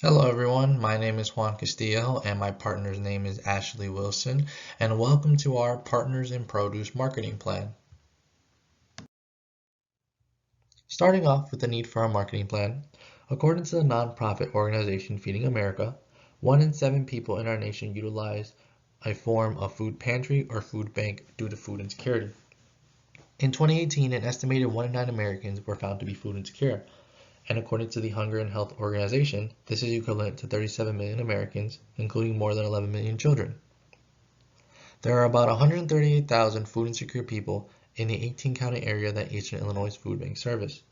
Hello everyone, my name is Juan Castillo and my partner's name is Ashley Wilson, and welcome to our Partners in Produce marketing plan. Starting off with the need for our marketing plan, according to the nonprofit organization Feeding America, 1 in 7 people in our nation utilize a form of food pantry or food bank due to food insecurity. In 2018, an estimated 1 in 9 Americans were found to be food insecure, and according to the Hunger and Health Organization, this is equivalent to 37 million Americans, including more than 11 million children. There are about 138,000 food insecure people in the 18-county area that Eastern Illinois Food Bank service,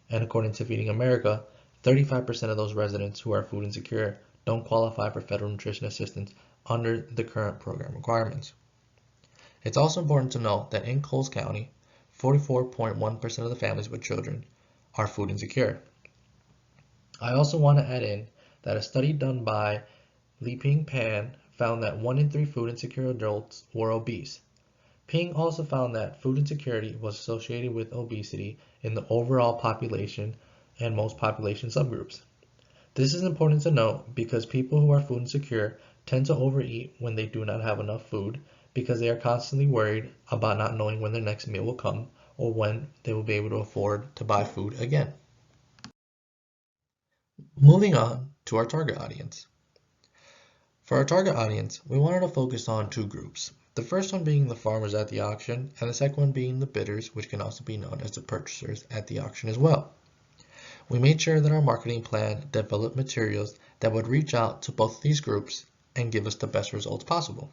and according to Feeding America, 35% of those residents who are food insecure don't qualify for federal nutrition assistance under the current program requirements. It's also important to note that in Coles County, 44.1% of the families with children are food insecure. I also want to add in that a study done by Li Ping Pan found that 1 in 3 food insecure adults were obese. Ping also found that food insecurity was associated with obesity in the overall population and most population subgroups. This is important to note because people who are food insecure tend to overeat when they do not have enough food because they are constantly worried about not knowing when their next meal will come or when they will be able to afford to buy food again. Moving on to our target audience. For our target audience, we wanted to focus on 2 groups. The first one being the farmers at the auction, and the second one being the bidders, which can also be known as the purchasers at the auction as well. We made sure that our marketing plan developed materials that would reach out to both of these groups and give us the best results possible.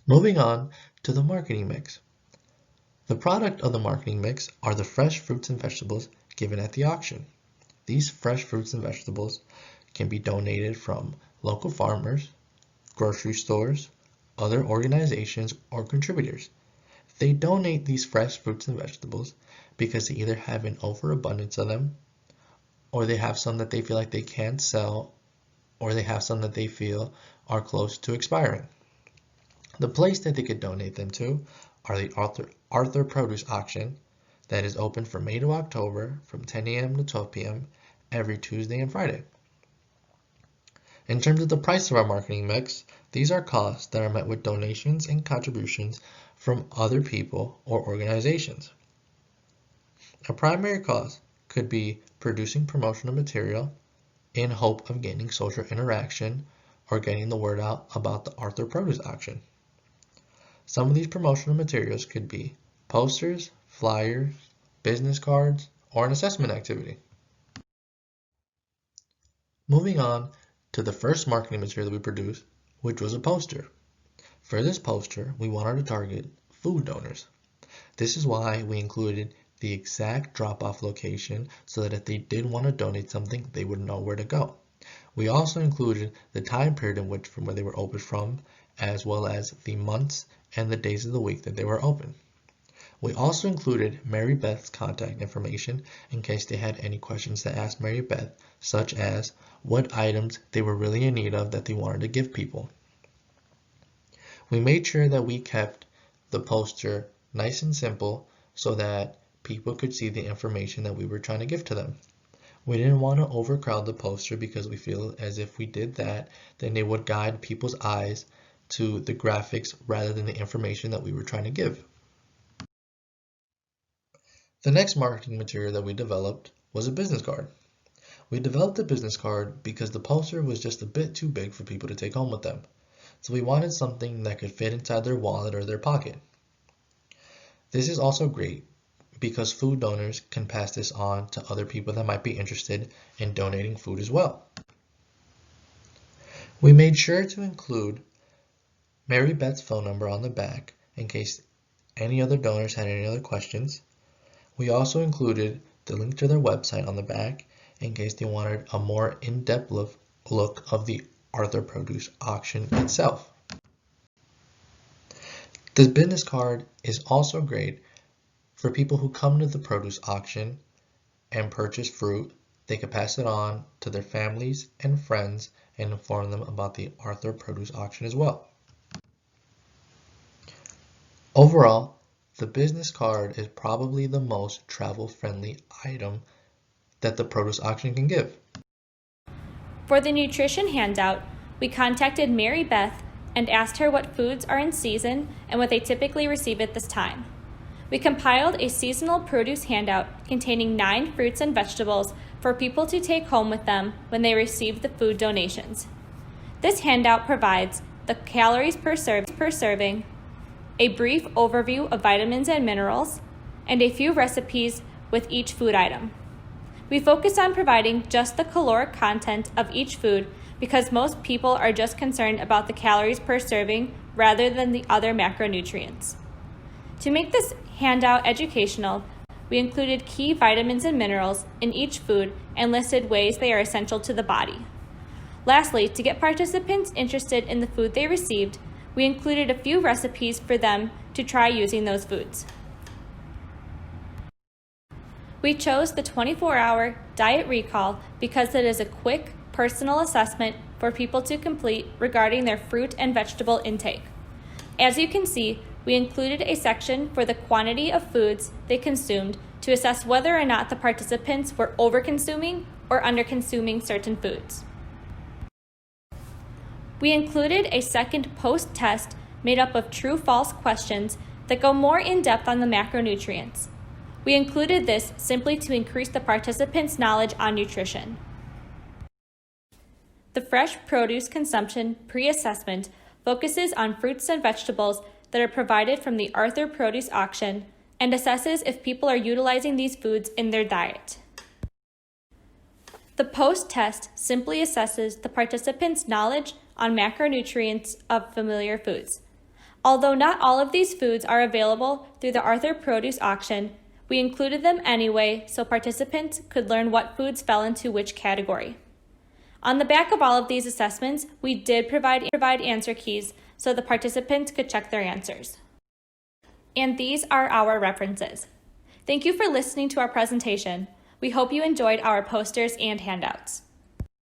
Moving on to the marketing mix. The product of the marketing mix are the fresh fruits and vegetables given at the auction. These fresh fruits and vegetables can be donated from local farmers, grocery stores, other organizations, or contributors. They donate these fresh fruits and vegetables because they either have an overabundance of them, or they have some that they feel like they can't sell, or they have some that they feel are close to expiring. The place that they could donate them to are the Arthur Produce Auction that is open from May to October from 10 a.m. to 12 p.m. every Tuesday and Friday. In terms of the price of our marketing mix, these are costs that are met with donations and contributions from other people or organizations. A primary cost could be producing promotional material in hope of gaining social interaction or getting the word out about the Arthur Produce Auction. Some of these promotional materials could be posters, flyers, business cards, or an assessment activity. Moving on to the first marketing material that we produced, which was a poster. For this poster, we wanted to target food donors. This is why we included the exact drop-off location so that if they did want to donate something, they would know where to go. We also included the time period in which from where they were open from, as well as the months and the days of the week that they were open. We also included Mary Beth's contact information in case they had any questions to ask Mary Beth, such as what items they were really in need of that they wanted to give people. We made sure that we kept the poster nice and simple so that people could see the information that we were trying to give to them. We didn't want to overcrowd the poster because we feel as if we did that, then it would guide people's eyes to the graphics rather than the information that we were trying to give. The next marketing material that we developed was a business card. We developed a business card because the poster was just a bit too big for people to take home with them. So we wanted something that could fit inside their wallet or their pocket. This is also great because food donors can pass this on to other people that might be interested in donating food as well. We made sure to include Mary Beth's phone number on the back in case any other donors had any other questions. We also included the link to their website on the back in case they wanted a more in-depth look of the Arthur Produce Auction itself. The business card is also great for people who come to the produce auction and purchase fruit. They can pass it on to their families and friends and inform them about the Arthur Produce Auction as well. Overall, the business card is probably the most travel-friendly item that the produce auction can give. For the nutrition handout, we contacted Mary Beth and asked her what foods are in season and what they typically receive at this time. We compiled a seasonal produce handout containing 9 fruits and vegetables for people to take home with them when they receive the food donations. This handout provides the calories per serving, a brief overview of vitamins and minerals, and a few recipes with each food item. We focus on providing just the caloric content of each food because most people are just concerned about the calories per serving rather than the other macronutrients. To make this handout educational, we included key vitamins and minerals in each food and listed ways they are essential to the body. Lastly, to get participants interested in the food they received, we included a few recipes for them to try using those foods. We chose the 24-hour diet recall because it is a quick, personal assessment for people to complete regarding their fruit and vegetable intake. As you can see, we included a section for the quantity of foods they consumed to assess whether or not the participants were over-consuming or under-consuming certain foods. We included a second post-test made up of true-false questions that go more in-depth on the macronutrients. We included this simply to increase the participants' knowledge on nutrition. The fresh produce consumption pre-assessment focuses on fruits and vegetables that are provided from the Arthur Produce Auction and assesses if people are utilizing these foods in their diet. The post-test simply assesses the participants' knowledge on macronutrients of familiar foods. Although not all of these foods are available through the Arthur Produce Auction, we included them anyway so participants could learn what foods fell into which category. On the back of all of these assessments, we did provide answer keys so the participants could check their answers. And these are our references. Thank you for listening to our presentation. We hope you enjoyed our posters and handouts.